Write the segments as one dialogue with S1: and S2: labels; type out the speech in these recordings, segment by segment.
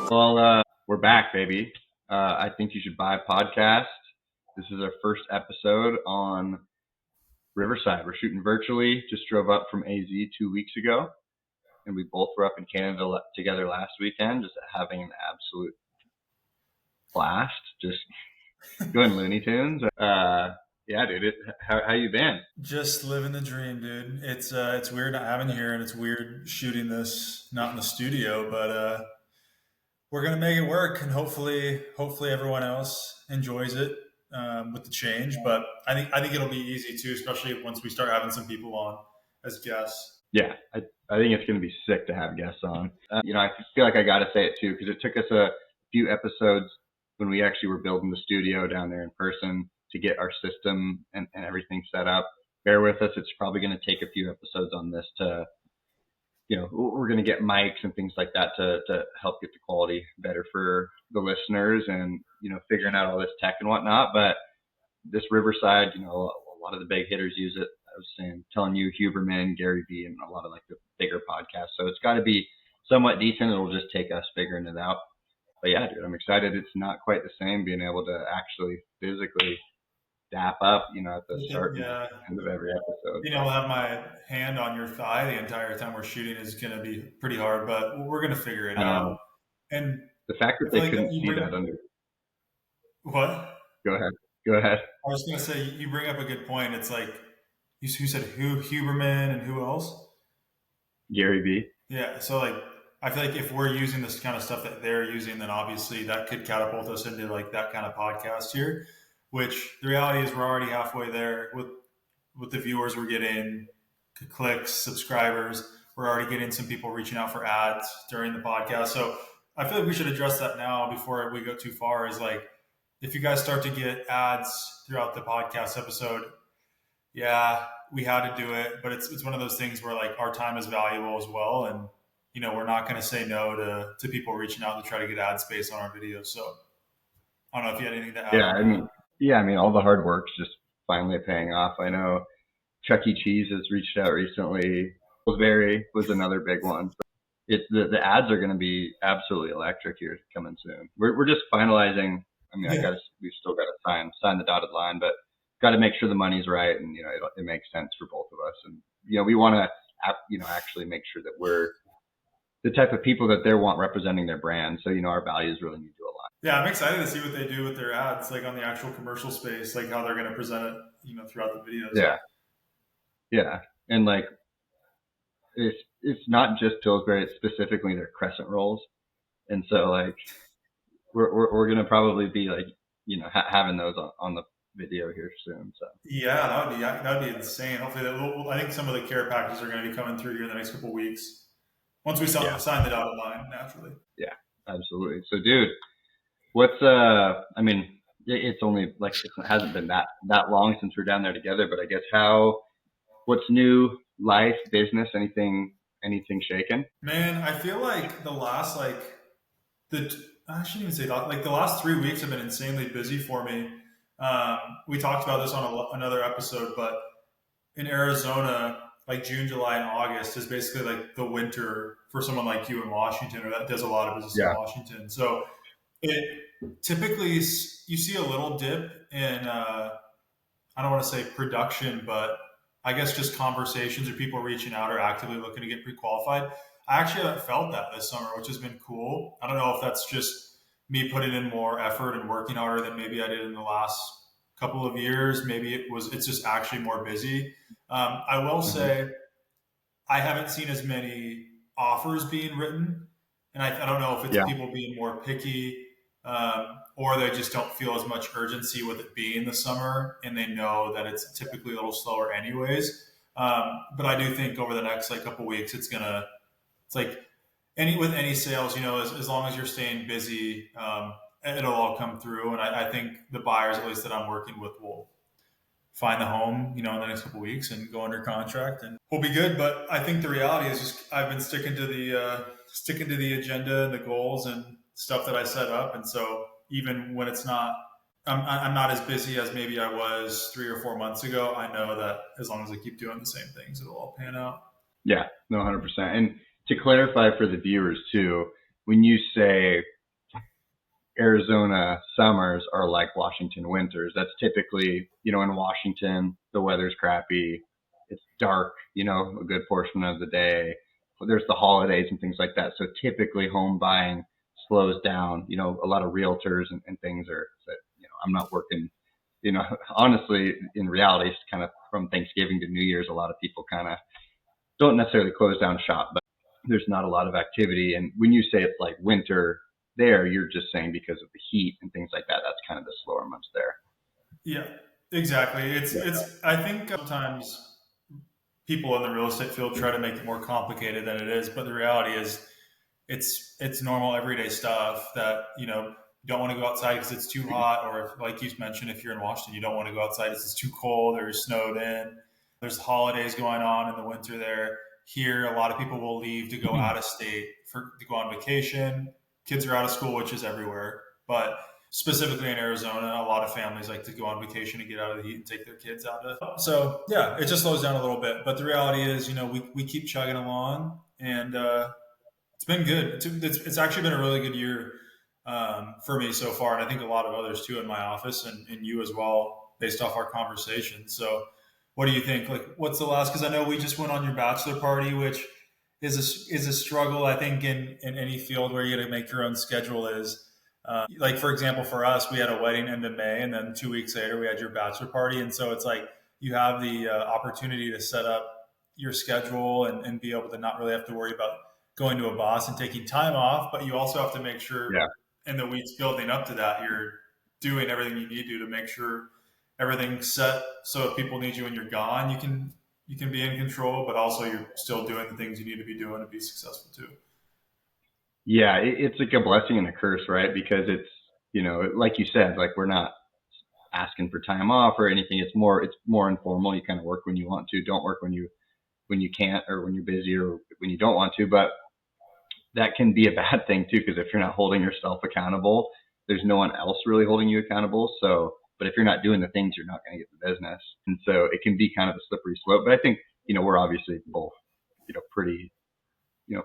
S1: Well, we're back, baby. I think you should buy a podcast. This is our first episode on Riverside. We're shooting virtually. Just drove up from AZ 2 weeks ago, and we both were up in Canada together last weekend, just having an absolute blast. Just doing Looney Tunes. Yeah, dude. How you been?
S2: Just living the dream, dude. It's weird not having you here, and it's weird shooting this not in the studio, but we're gonna make it work, and hopefully everyone else enjoys it with the change. But I think it'll be easy too, especially once we start having some people on as guests.
S1: Yeah, I think it's going to be sick to have guests on. I feel like I got to say it too, because it took us a few episodes when we actually were building the studio down there in person to get our system and everything set up. Bear with us. It's probably going to take a few episodes on this to, we're going to get mics and things like that to help get the quality better for the listeners and, figuring out all this tech and whatnot. But this Riverside, a lot of the big hitters use it. I was telling you, Huberman, Gary Vee, and a lot of like the bigger podcasts. So it's got to be somewhat decent. It'll just take us figuring it out. But yeah, dude, I'm excited. It's not quite the same being able to actually physically dap up, at the start and end of every episode.
S2: I'll have my hand on your thigh the entire time we're shooting is going to be pretty hard, but we're going to figure it out. And
S1: the fact that they couldn't see that under.
S2: What?
S1: Go ahead.
S2: I was going to say, you bring up a good point. It's like, who said Huberman and who else?
S1: Gary Vee.
S2: Yeah. So like, I feel like if we're using this kind of stuff that they're using, then obviously that could catapult us into like that kind of podcast here, which the reality is we're already halfway there with the viewers we're getting, clicks, subscribers. We're already getting some people reaching out for ads during the podcast. So I feel like we should address that now before we go too far, is like, if you guys start to get ads throughout the podcast episode, yeah, we had to do it, but it's one of those things where like our time is valuable as well. And, we're not going to say no to people reaching out to try to get ad space on our videos. So I don't know if you had anything to add.
S1: Yeah, I mean, all the hard work's just finally paying off. I know Chuck E. Cheese has reached out recently. Pillsbury was another big one. The ads are going to be absolutely electric here coming soon. We're just finalizing. I mean, we've still got to sign the dotted line, but got to make sure the money's right and it makes sense for both of us. And we want to actually make sure that we're the type of people that they want representing their brand. So our values really need to align.
S2: Yeah, I'm excited to see what they do with their ads, like on the actual commercial space, like how they're going to present it, throughout the videos.
S1: Yeah, and like it's not just Pillsbury; it's specifically their crescent rolls, and so like we're going to probably be like having those on the video here soon. So
S2: yeah, that would be insane. Hopefully, I think some of the care packages are going to be coming through here in the next couple of weeks. Once we sign the dotted line, naturally.
S1: Yeah, absolutely. So, dude, what's it's only like it hasn't been that long since we're down there together, but I guess what's new, life, business, anything shaking?
S2: Man, I feel like the last I shouldn't even say that. Like the last 3 weeks have been insanely busy for me. We talked about this on another episode, but in Arizona, like June, July, and August is basically like the winter for someone like you in Washington, or that does a lot of business in Washington. So it typically, you see a little dip in, I don't want to say production, but I guess just conversations or people reaching out or actively looking to get pre-qualified. I actually haven't felt that this summer, which has been cool. I don't know if that's just me putting in more effort and working harder than maybe I did in the last couple of years. Maybe it's just actually more busy. I will say I haven't seen as many offers being written, and I don't know if it's people being more picky or they just don't feel as much urgency with it being the summer, and they know that it's typically a little slower anyways. But I do think over the next couple of weeks, it's like with any sales, as long as you're staying busy, it'll all come through. And I think the buyers, at least that I'm working with, will find the home, in the next couple of weeks and go under contract, and we'll be good. But I think the reality is just I've been sticking to the agenda and the goals and stuff that I set up. And so even when it's not I'm not as busy as maybe I was 3 or 4 months ago. I know that as long as I keep doing the same things, it'll all pan out.
S1: Yeah, no, 100%. And to clarify for the viewers too, when you say Arizona summers are like Washington winters, that's typically, in Washington, the weather's crappy. It's dark, a good portion of the day. There's the holidays and things like that. So typically home buying slows down. A lot of realtors and things are that, I'm not working, honestly, in reality, it's kind of from Thanksgiving to New Year's, a lot of people kind of don't necessarily close down shop, but there's not a lot of activity. And when you say it's like winter there, you're just saying because of the heat and things like that. That's kind of the slower months there.
S2: Yeah, exactly. It's
S1: Yeah.
S2: it's. I think sometimes people in the real estate field try to make it more complicated than it is, but the reality is it's normal everyday stuff that you don't want to go outside because it's too hot, or if, like you mentioned, if you're in Washington, you don't want to go outside because it's too cold or you're snowed in. There's holidays going on in the winter there. Here, a lot of people will leave to go out of state to go on vacation. Kids are out of school, which is everywhere, but specifically in Arizona, a lot of families like to go on vacation to get out of the heat and take their kids out to. So yeah, it just slows down a little bit. But the reality is, we keep chugging along, and it's been good. It's actually been a really good year for me so far, and I think a lot of others too in my office, and you as well, based off our conversation. So, what do you think? Like, what's the last? Because I know we just went on your bachelor party, which is a struggle. I think in any field where you got to make your own schedule is. Like for example, for us, we had a wedding end of May, and then 2 weeks later, we had your bachelor party, and so it's like you have the opportunity to set up your schedule and be able to not really have to worry about going to a boss and taking time off, but you also have to make sure
S1: Yeah.
S2: in the weeks building up to that, you're doing everything you need to make sure everything's set. So if people need you when you're gone, you can be in control, but also you're still doing the things you need to be doing to be successful too.
S1: Yeah. It's like a blessing and a curse, right? Because it's, like you said, like we're not asking for time off or anything. It's more informal. You kind of work when you want to, don't work when you can't, or when you're busy, or when you don't want to. But that can be a bad thing too, because if you're not holding yourself accountable, there's no one else really holding you accountable. So, but if you're not doing the things, you're not going to get the business. And so it can be kind of a slippery slope. But I think, we're obviously both, pretty,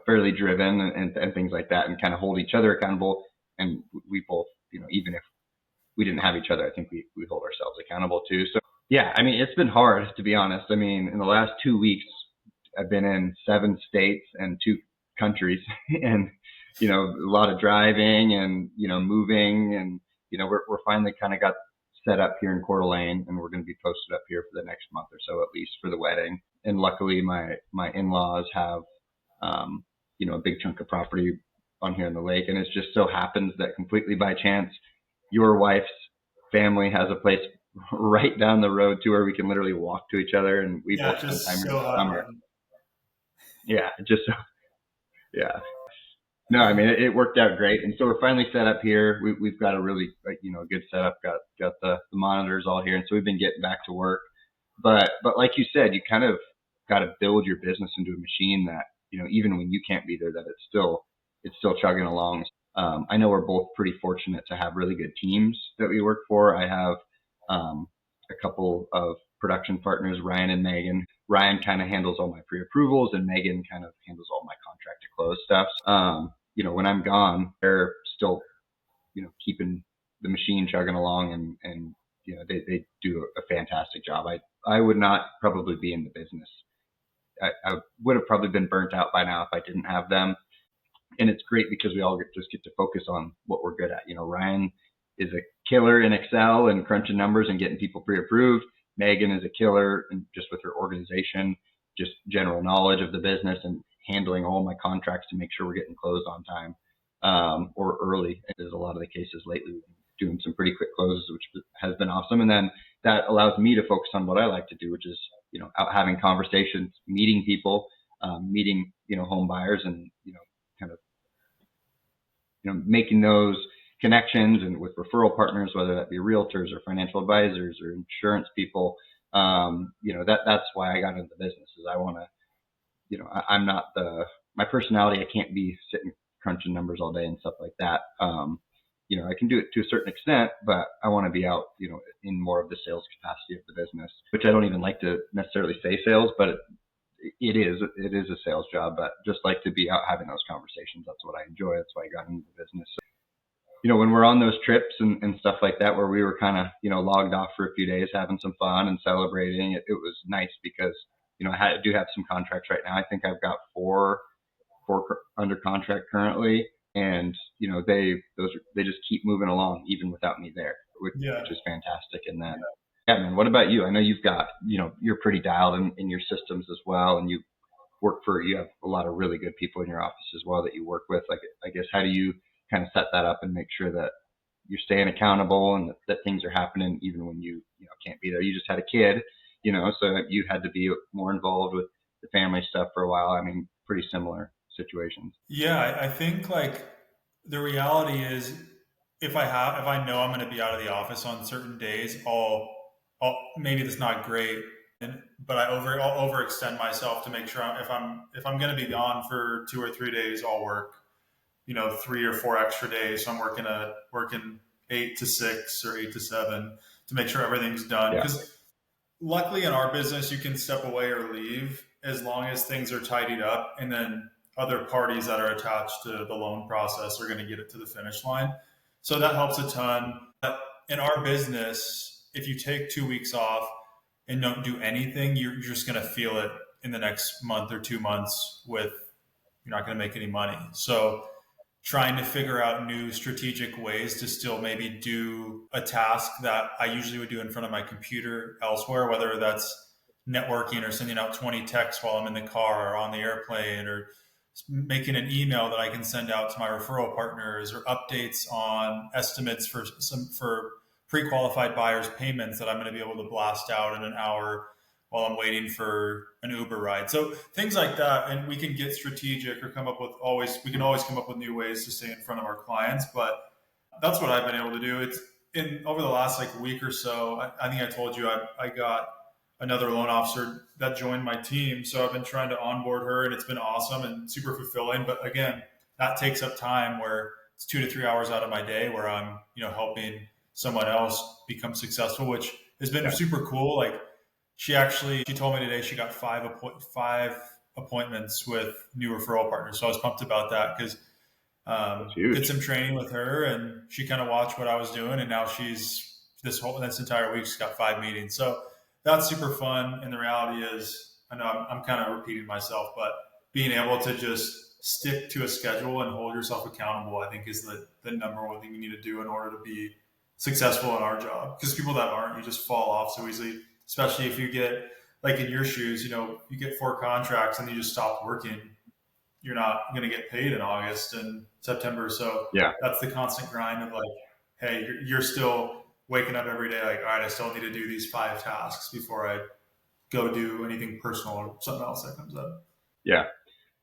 S1: fairly driven and things like that, and kind of hold each other accountable. And we both, even if we didn't have each other, I think we hold ourselves accountable too. So yeah, I mean, it's been hard, to be honest. I mean, in the last 2 weeks, I've been in 7 states and 2 countries, and a lot of driving and moving, and we're finally kind of got set up here in Coeur d'Alene, and we're going to be posted up here for the next month or so, at least for the wedding. And luckily, my in-laws have a big chunk of property on here in the lake, and it just so happens that completely by chance, your wife's family has a place right down the road to where we can literally walk to each other, and we
S2: Yeah,
S1: both
S2: it
S1: spend time
S2: just
S1: here in
S2: so
S1: the summer.
S2: happened.
S1: Yeah, just so, yeah. No, I mean it worked out great, and so we're finally set up here. We've got a really a good setup. Got the monitors all here, and so we've been getting back to work. But like you said, you kind of got to build your business into a machine that even when you can't be there, that it's still chugging along. I know we're both pretty fortunate to have really good teams that we work for. I have a couple of production partners, Ryan and Megan. Ryan kind of handles all my pre-approvals, and Megan kind of handles all my contract to close stuff. When I'm gone, they're still, keeping the machine chugging along, and they do a fantastic job. I would not probably be in the business. I would have probably been burnt out by now if I didn't have them. And it's great because we all just get to focus on what we're good at. Ryan is a killer in Excel and crunching numbers and getting people pre-approved. Megan is a killer and just with her organization, just general knowledge of the business and handling all my contracts to make sure we're getting closed on time, or early. There's a lot of the cases lately we've been doing some pretty quick closes, which has been awesome. And then that allows me to focus on what I like to do, which is out having conversations, meeting people, meeting home buyers, and kind of making those connections and with referral partners, whether that be realtors or financial advisors or insurance people. That's why I got into the business is I want to, I'm not my personality. I can't be sitting crunching numbers all day and stuff like that. I can do it to a certain extent, but I want to be out, in more of the sales capacity of the business, which I don't even like to necessarily say sales, but it is a sales job, but just like to be out having those conversations. That's what I enjoy. That's why I got into the business. So, when we're on those trips and stuff like that, where we were kind of, logged off for a few days, having some fun and celebrating, it was nice because, I do have some contracts right now. I think I've got four under contract currently. And, they just keep moving along even without me there, which is fantastic. And then, yeah, man, what about you? I know you've got, you're pretty dialed in your systems as well. And you have a lot of really good people in your office as well that you work with. Like, I guess, how do you kind of set that up and make sure that you're staying accountable and that things are happening even when you can't be there? You just had a kid, so you had to be more involved with the family stuff for a while. I mean, pretty similar situations.
S2: Yeah, I think like the reality is if I know I'm going to be out of the office on certain days, I'll maybe that's not great, but I'll overextend myself to make sure if I'm going to be gone for 2 or 3 days, I'll work 3 or 4 extra days. So I'm working 8 to 6 or 8 to 7 to make sure everything's done.
S1: Yeah.
S2: Because luckily in our business, you can step away or leave as long as things are tidied up, and then other parties that are attached to the loan process are going to get it to the finish line. So that helps a ton. But in our business, if you take 2 weeks off and don't do anything, you're just going to feel it in the next month or 2 months you're not going to make any money. So trying to figure out new strategic ways to still maybe do a task that I usually would do in front of my computer elsewhere, whether that's networking or sending out 20 texts while I'm in the car or on the airplane, or making an email that I can send out to my referral partners, or updates on estimates for pre-qualified buyers' payments that I'm going to be able to blast out in an hour while I'm waiting for an Uber ride. So things like that. And we can get strategic or we can always come up with new ways to stay in front of our clients. But that's what I've been able to do. Over the last week or so, I think I told you I got another loan officer that joined my team. So I've been trying to onboard her, and it's been awesome and super fulfilling. But again, that takes up time where it's 2 to 3 hours out of my day where I'm, helping someone else become successful, which has been super cool. Like she told me today she got five appointments with new referral partners. So I was pumped about that because did some training with her, and she kind of watched what I was doing. And now this entire week, she's got 5 meetings. So that's super fun. And the reality is, I know I'm kind of repeating myself, but being able to just stick to a schedule and hold yourself accountable, I think is the number one thing you need to do in order to be successful in our job. Because people that aren't, you just fall off so easily, especially if you get, like in your shoes, you get 4 contracts and you just stop working. You're not going to get paid in August and September. So that's the constant grind of hey, you're still waking up every day all right, I still need to do these 5 tasks before I go do anything personal or something else that comes up.
S1: Yeah,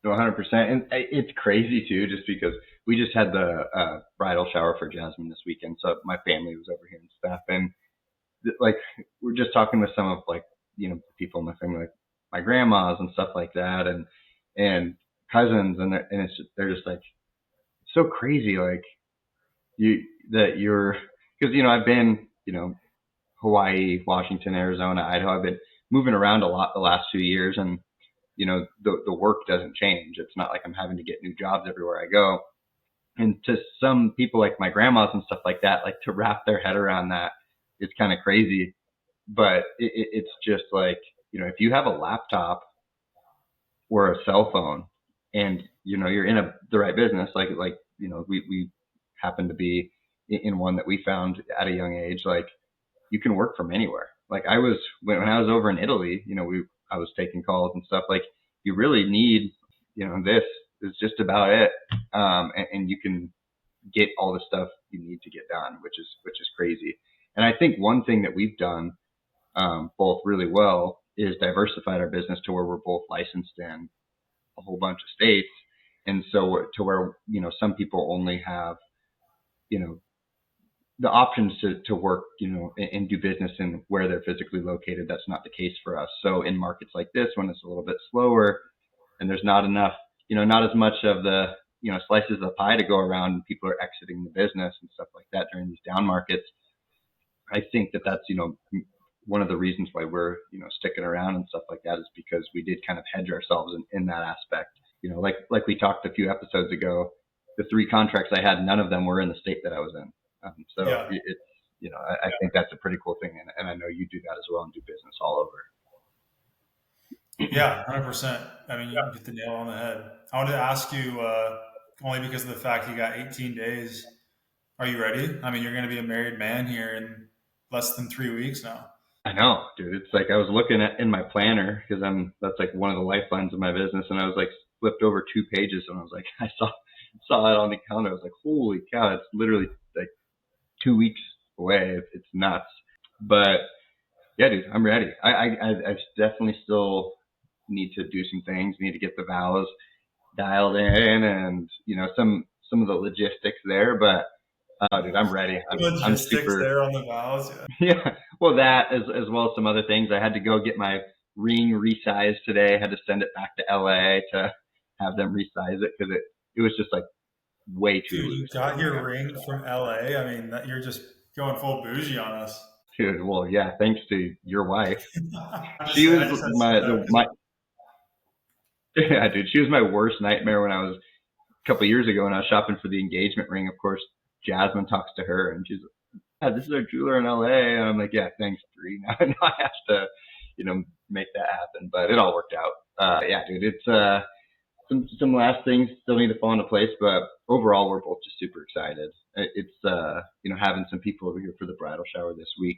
S1: no, 100%. And it's crazy too, just because we just had the bridal shower for Jasmine this weekend. So my family was over here and stuff. And we're just talking with some of people in my family, my grandmas and stuff like that. And cousins. And they're just so crazy. Because, I've been, Hawaii, Washington, Arizona, Idaho. I've been moving around a lot the last 2 years, and, the work doesn't change. It's not like I'm having to get new jobs everywhere I go. And to some people like my grandmas and stuff like that, to wrap their head around that is kind of crazy. But it's just if you have a laptop or a cell phone and, you're in the right business, we happen to be in one that we found at a young age, you can work from anywhere. When I was over in Italy, I was taking calls and stuff. You really need, this is just about it. And you can get all the stuff you need to get done, which is crazy. And I think one thing that we've done both really well is diversified our business to where we're both licensed in a whole bunch of states. And so to where, some people only have, the options to work, and do business in where they're physically located. That's not the case for us. So in markets like this, when it's a little bit slower and there's not enough, not as much of the slices of the pie to go around, and people are exiting the business and stuff like that during these down markets. I think that that's, one of the reasons why we're, sticking around and stuff like that is because we did kind of hedge ourselves in that aspect. Like we talked a few episodes ago, the 3 contracts I had, none of them were in the state that I was in. So
S2: Yeah.
S1: it's, I think that's a pretty cool thing. And I know you do that as well and do business all over.
S2: Yeah, 100%. I mean, you hit the nail on the head. I wanted to ask you, only because of the fact you got 18 days. Are you ready? I mean, you're going to be a married man here in less than 3 weeks now.
S1: I know, dude. It's like I was looking at in my planner because that's like one of the lifelines of my business, and I was like flipped over 2 pages, and I was like, I saw it on the calendar. I was like, holy cow, it's literally like 2 weeks away. It's nuts. But yeah, dude, I'm ready. I definitely still need to do some things. Need to get the vows dialed in, and some of the logistics there. But dude, I'm ready. I'm
S2: Logistics
S1: super.
S2: there on the vows.
S1: Yeah, well, that as well as some other things. I had to go get my ring resized today. I had to send it back to LA to have them resize it because it was just like way too
S2: Dude, you
S1: loose.
S2: got your ring from LA. I mean, you're just going full bougie on us.
S1: Dude, well, yeah, thanks to your wife.
S2: I
S1: She was
S2: just had to
S1: my
S2: say that
S1: my yeah, dude. She was my worst nightmare when I was a couple of years ago when I was shopping for the engagement ring. Of course, Jasmine talks to her and she's this is our jeweler in LA. And I'm like, yeah, thanks, Bree. Now I have to, make that happen. But it all worked out. Yeah, dude, it's some last things still need to fall into place, but overall we're both just super excited. It's having some people over here for the bridal shower this week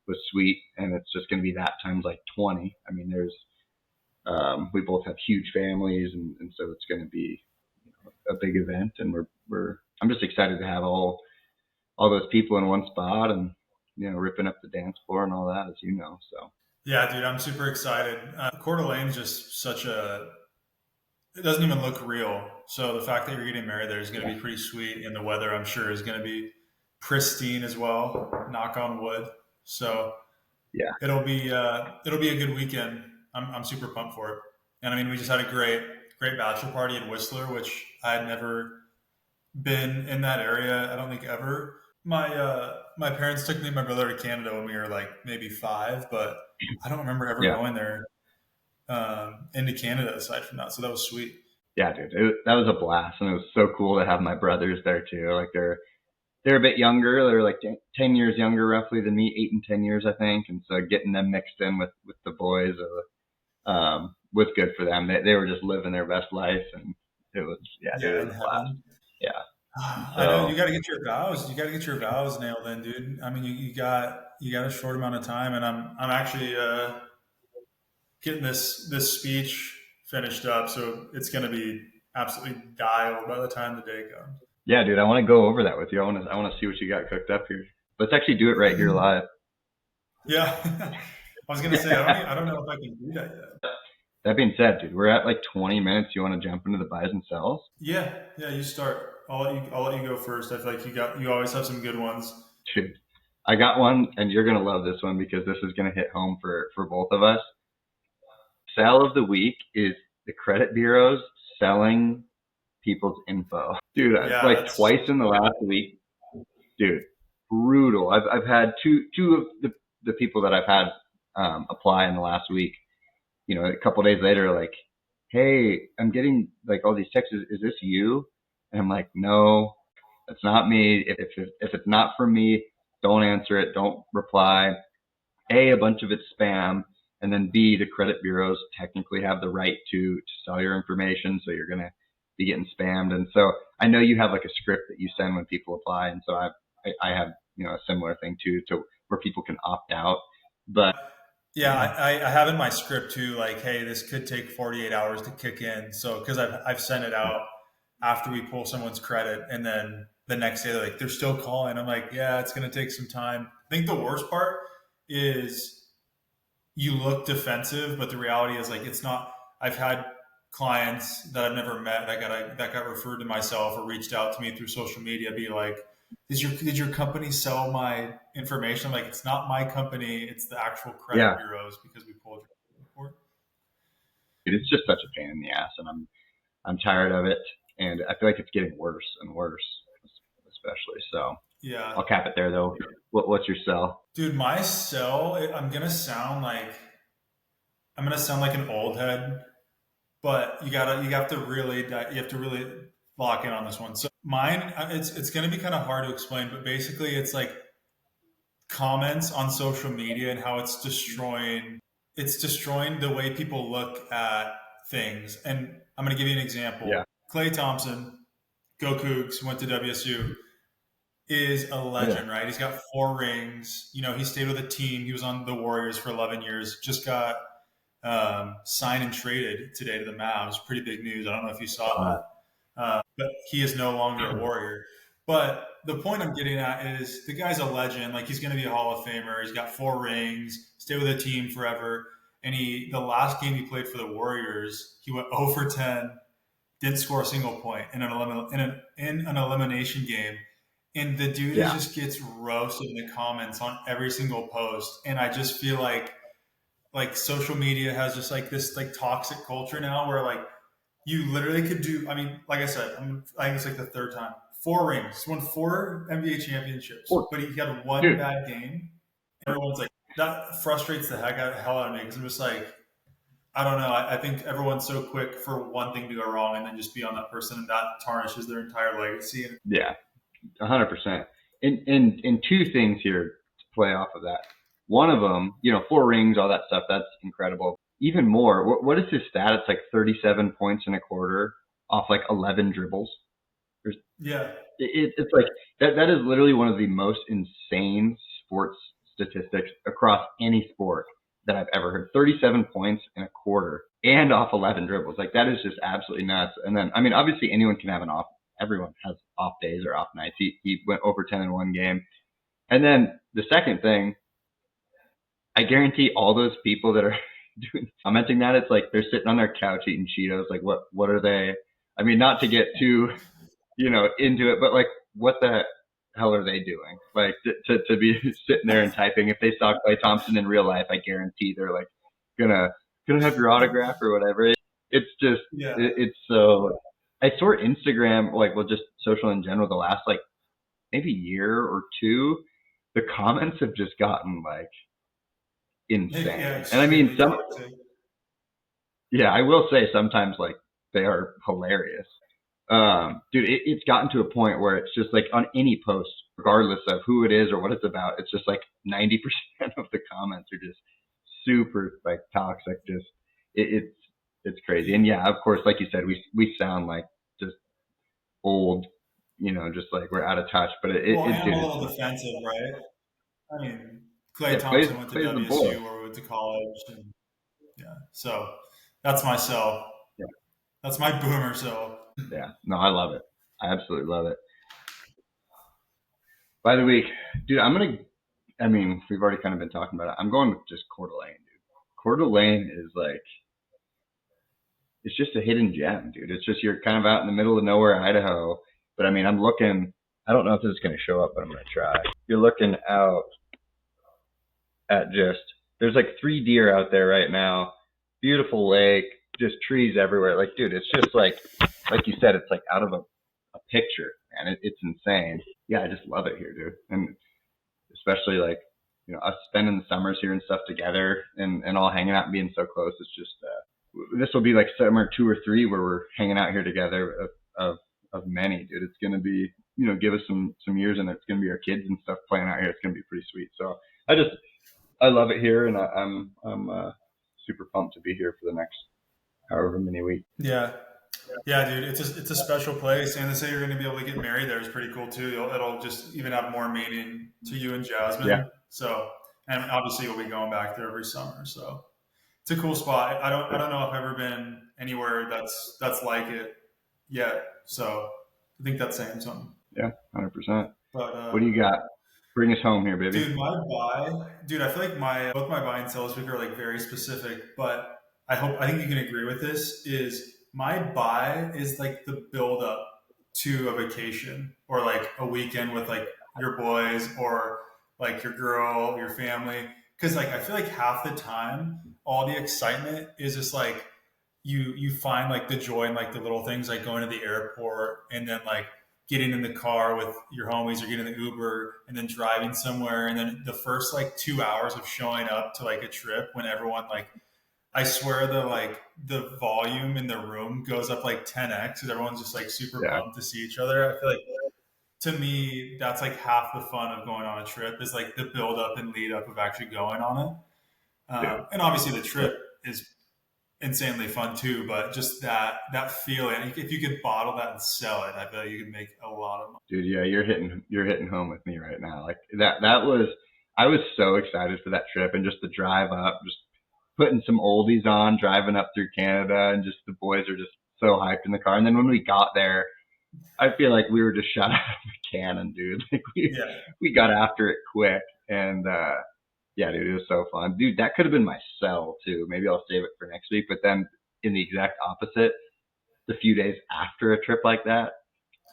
S1: was sweet, and it's just going to be that times like 20. I mean, there's we both have huge families, and so it's going to be a big event, and I'm just excited to have all those people in one spot and ripping up the dance floor and all that, as you know. So
S2: yeah, dude, I'm super excited. Coeur d'Alene is just it doesn't even look real. So the fact that you're getting married there is going to be pretty sweet, and the weather, I'm sure, is going to be pristine as well. Knock on wood. So
S1: yeah,
S2: it'll be a good weekend. I'm super pumped for it. And I mean, we just had a great bachelor party in Whistler, which I had never been in that area. I don't think ever. My parents took me and my brother to Canada when we were like maybe 5, but I don't remember ever going there into Canada aside from that. So that was sweet.
S1: Yeah, dude, that was a blast, and it was so cool to have my brothers there too. Like they're a bit younger. They're like 10 years younger roughly than me, 8 and 10 years, I think. And so getting them mixed in with the boys was good for them. They were just living their best life, and it was dude, it was a blast. Yeah. So,
S2: I know you got to get your vows. You got to get your vows nailed in, dude. I mean, you got a short amount of time, and I'm actually getting this speech finished up, so it's going to be absolutely dialed by the time the day comes.
S1: Yeah, dude, I want to go over that with you. I want to see what you got cooked up here. Let's actually do it right here live.
S2: Yeah, I was going to say I don't know if I can do that yet.
S1: That being said, dude, we're at like 20 minutes. You want to jump into the buys and sells?
S2: Yeah, you start. I'll let you go first. I feel like you always have some good ones.
S1: Dude, I got one, and you're gonna love this one because this is gonna hit home for both of us. Sell of the week is the credit bureaus selling people's info. Dude, twice in the last week. Dude, brutal. I've had two of the people that I've had apply in the last week. A couple of days later, like, hey, I'm getting like all these texts. Is this you? And I'm like, no, that's not me. If it's not from me, don't answer it. Don't reply. A bunch of it's spam. And then B, the credit bureaus technically have the right to sell your information. So you're going to be getting spammed. And so I know you have like a script that you send when people apply. And so I have, a similar thing too, to where people can opt out. But
S2: yeah, I have in my script too, like, hey, this could take 48 hours to kick in. So, cause I've sent it out after we pull someone's credit, and then the next day they're still calling. I'm like, yeah, it's going to take some time. I think the worst part is you look defensive, but the reality is like, it's not. I've had clients that I've never met that got referred to myself or reached out to me through social media, be like, did your company sell my information? I'm like, it's not my company. It's the actual credit bureaus because we pulled your report.
S1: It's just such a pain in the ass, and I'm tired of it. and I feel like it's getting worse and worse, especially. So
S2: Yeah.
S1: I'll cap it there though. What's your sell?
S2: Dude, my cell, I'm gonna sound like an old head, but you have to really lock in on this one. So mine, it's gonna be kind of hard to explain, but basically it's like comments on social media and how it's destroying the way people look at things. And I'm gonna give you an
S1: Yeah.
S2: example. Clay Thompson, go Cougs, went to WSU, is a
S1: Yeah.
S2: legend, right? He's got 4 rings. You know, he stayed with a team. He was on the Warriors for 11 years. Just got signed and traded today to the Mavs. Pretty big news. I don't know if you saw
S1: Uh,
S2: that. But he is no longer a Warrior. But the point I'm getting at is the guy's a legend. Like, he's going to be a Hall of Famer. He's got 4 rings, stay with a team forever. And the last game he played for the Warriors, he went 0 for 10, didn't score a single point in an elimination game. And the dude
S1: yeah.
S2: just gets roasted in the comments on every single post. And I just feel like social media has just like this like toxic culture now where like you literally could do. I mean, like I said, I think it's like the third time. 4 rings, won 4 NBA championships,
S1: Or,
S2: but he had one
S1: dude,
S2: bad game. Everyone's like, that frustrates the hell out of me because I'm just like, I don't know. I think everyone's so quick for one thing to go wrong and then just be on that person, and that tarnishes their entire legacy.
S1: yeah, 100%. And two things here to play off of that. One of them, 4 rings, all that stuff. That's incredible. Even more, what is his stat? It's like 37 points in a quarter off like 11 dribbles.
S2: Yeah,
S1: It's like that is literally one of the most insane sports statistics across any sport that I've ever heard. 37 points in a quarter and off 11 dribbles. Like, that is just absolutely nuts. And then, I mean, obviously anyone can have everyone has off days or off nights. He went over 10 in one game. And then the second thing, I guarantee all those people that are commenting that, it's like they're sitting on their couch eating Cheetos. Like, what are they? I mean, not to get too into it, but like, what the hell are they doing? Like, to be sitting there and typing. If they saw Clay Thompson in real life, I guarantee they're like gonna have your autograph or whatever. It's just
S2: yeah.
S1: it's so. I swear Instagram, like, well, just social in general, the last like maybe year or two, the comments have just gotten like insane.
S2: Yeah,
S1: And I mean,
S2: toxic.
S1: yeah, I will say sometimes like they are hilarious. Dude, it's gotten to a point where it's just like on any post, regardless of who it is or what it's about, it's just like 90% of the comments are just super like toxic. Just it's crazy. And yeah, of course, like you said, we sound like just old, just like we're out of touch. But
S2: Well, and I'm
S1: dude,
S2: a little defensive, right? I mean, Clay
S1: yeah,
S2: Thompson went to
S1: plays the boy.
S2: WSU where we went to college, and yeah, so that's my sell.
S1: Yeah,
S2: That's my boomer sell.
S1: yeah. No, I love it. I absolutely love it. By the week, dude, I mean, we've already kind of been talking about it. I'm going with just Coeur d'Alene, dude. Coeur d'Alene is like, it's just a hidden gem, dude. It's just, you're kind of out in the middle of nowhere, Idaho. But I mean, I'm looking, I don't know if this is going to show up, but I'm going to try. You're looking out at there's like 3 deer out there right now. Beautiful lake, just trees everywhere. Like, dude, it's just like you said, it's like out of a picture, man. It's insane. Yeah, I just love it here, dude. And especially like, us spending the summers here and stuff together and all hanging out and being so close. It's just, this will be like summer 2 or 3 where we're hanging out here together of many, dude. It's going to be, give us some years, and it's going to be our kids and stuff playing out here. It's going to be pretty sweet. So I love it here, and I'm super pumped to be here for the next however many weeks.
S2: Yeah, yeah, dude, it's a special place, and to say you're going to be able to get married there is pretty cool too. It'll just even have more meaning to you and Jasmine.
S1: Yeah.
S2: So, and obviously you'll be going back there every summer. So it's a cool spot. I don't know if I've ever been anywhere that's like it yet. So I think that's saying something.
S1: Yeah, 100%.
S2: But
S1: what do you got? Bring us home here, baby.
S2: dude, I feel like both my buy and sell this week are like very specific, but I think you can agree with this. Is my buy is like the build up to a vacation or like a weekend with like your boys or like your girl, your family. Cause like I feel like half the time all the excitement is just like you find like the joy in like the little things, like going to the airport and then like getting in the car with your homies or getting the Uber and then driving somewhere. And then the first like 2 hours of showing up to like a trip when everyone like, I swear the volume in the room goes up like 10x because everyone's just like super
S1: Yeah.
S2: pumped to see each other. I feel like to me, that's like half the fun of going on a trip is like the build up and lead up of actually going on it.
S1: Dude.
S2: And obviously the trip is insanely fun too, but just that feeling, if you could bottle that and sell it, I feel like you could make a lot of money.
S1: Dude, yeah, you're hitting home with me right now. Like that was I was so excited for that trip and just the drive up, just putting some oldies on, driving up through Canada, and just the boys are just so hyped in the car. And then when we got there, I feel like we were just shot out of a cannon, dude. Like
S2: Yeah.
S1: we got after it quick, and yeah, dude, it was so fun, dude. That could have been my sell too. Maybe I'll save it for next week. But then in the exact opposite, the few days after a trip like that,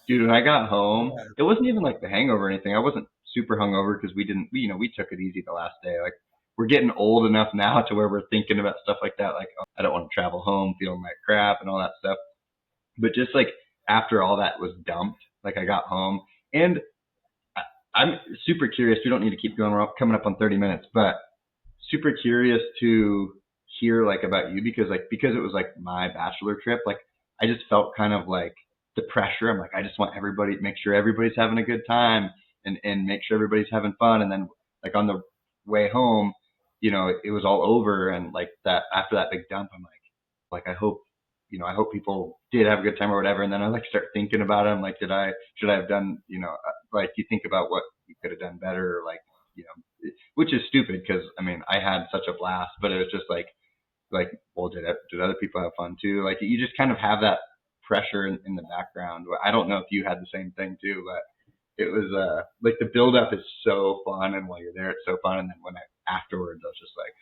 S1: dude, when I got home, it wasn't even like the hangover or anything. I wasn't super hungover because we took it easy the last day. Like we're getting old enough now to where we're thinking about stuff like that. Like, oh, I don't want to travel home feeling like crap and all that stuff. But just like after all that was dumped, like I got home and I'm super curious. We don't need to keep going. We're coming up on 30 minutes, but super curious to hear like about you because it was like my bachelor trip. Like I just felt kind of like the pressure. I'm like, I just want everybody, make sure everybody's having a good time and make sure everybody's having fun. And then like on the way home, it was all over. And like that, after that big dump, I'm like, I hope people did have a good time or whatever. And then I like start thinking about it. I'm like, should I have done, like you think about what you could have done better or like, which is stupid because I mean, I had such a blast, but it was just like, well, did other people have fun too? Like you just kind of have that pressure in the background. I don't know if you had the same thing too, but it was like the build up is so fun, and while you're there, it's so fun. And then afterwards, I was just like,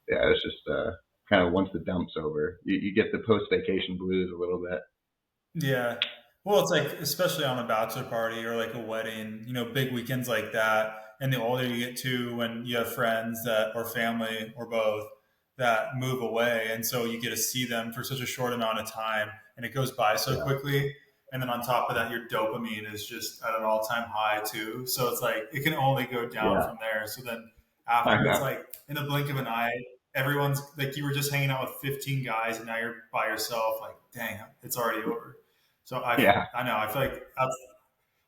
S1: yeah, it's just kind of once the dump's over, you get the post vacation blues a little bit.
S2: Yeah. Well, it's like, especially on a bachelor party or like a wedding, big weekends like that. And the older you get to when you have friends that, or family or both that move away. And so you get to see them for such a short amount of time and it goes by so
S1: Yeah,
S2: quickly. And then on top of that, your dopamine is just at an all time high too. So it's like, it can only go down
S1: yeah,
S2: from there. So then
S1: I
S2: after, it's
S1: know.
S2: like in a blink of an eye, everyone's like, you were just hanging out with 15 guys and now you're by yourself. Like, dang, it's already over. So
S1: Yeah,
S2: I know I feel like that's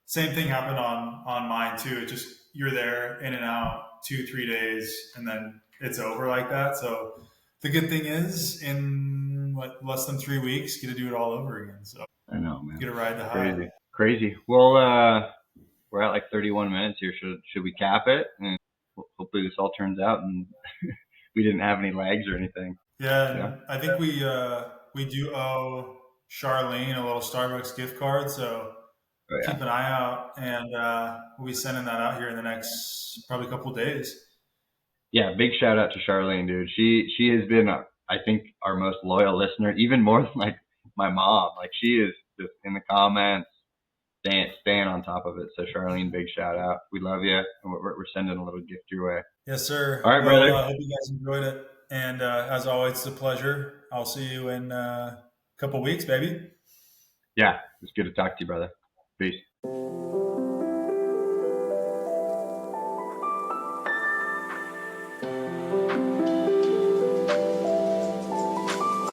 S2: same thing happened on mine too. It just you're there in and out 2 3 days and then it's over like that. So the good thing is in what less than 3 weeks, you get to do it all over again. So
S1: I know,
S2: you
S1: man.
S2: get to ride the high.
S1: Crazy, crazy. Well, we're at like 31 minutes here. Should we cap it? And hopefully this all turns out and we didn't have any lags or anything.
S2: Yeah,
S1: Yeah.
S2: and I think we do owe Charlene a little Starbucks gift card. So
S1: Oh
S2: keep
S1: yeah.
S2: an eye out, and we'll be sending that out here in the next probably couple days.
S1: Yeah. Big shout out to Charlene, dude. She has been, I think, our most loyal listener, even more than like my mom. Like she is just in the comments, staying on top of it. So Charlene, big shout out. We love you, and we're sending a little gift your way.
S2: Yes,
S1: All
S2: sir.
S1: right,
S2: Well,
S1: brother.
S2: I hope you guys enjoyed it. And as always, it's a pleasure. I'll see you in a couple weeks, baby.
S1: Yeah, it's good to talk to you, brother. Peace.